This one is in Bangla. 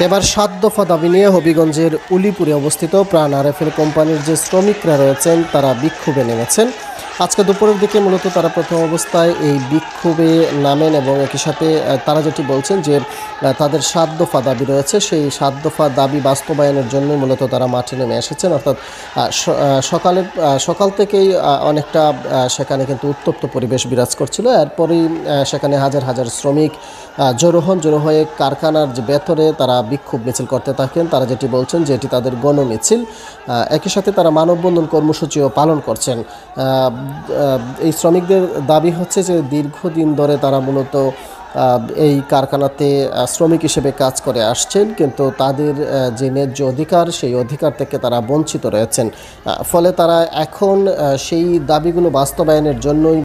এবার ৭ দফা দাবি নিয়ে হবিগঞ্জের উলিপুরে অবস্থিত প্রাণ আরএফএল কোম্পানির যে শ্রমিকরা রয়েছেন তারা বিক্ষোভে নেমেছেন। আজকে দুপুরের দিকে মূলত তারা প্রথম অবস্থায় এই বিক্ষোভে নামেন এবং একই সাথে তারা যেটি বলছেন যে তাদের ৭ দফা দাবি রয়েছে, সেই ৭ দফা দাবি বাস্তবায়নের জন্য মূলত তারা মাঠে নেমে এসেছেন। অর্থাৎ সকাল থেকেই অনেকটা সেখানে কিন্তু উত্তপ্ত পরিবেশ বিরাজ করছিল। এরপরেই সেখানে হাজার হাজার শ্রমিক জড়ো হয়ে কারখানার যে ভেতরে তারা বিক্ষোভ মিছিল করতে থাকেন। তারা যেটি বলছেন যে এটি তাদের গণমিছিল, একই সাথে তারা মানববন্ধন কর্মসূচিও পালন করছেন। এই শ্রমিকদের দাবি হচ্ছে যে দীর্ঘদিন ধরে তারা মূলত এই কারখানাতে শ্রমিক হিসেবে কাজ করে আসছেন, কিন্তু তাদের যে ন্যায্য অধিকার সেই অধিকার থেকে তারা বঞ্চিত রয়েছেন। ফলে তারা এখন সেই দাবিগুলো বাস্তবায়নের জন্যই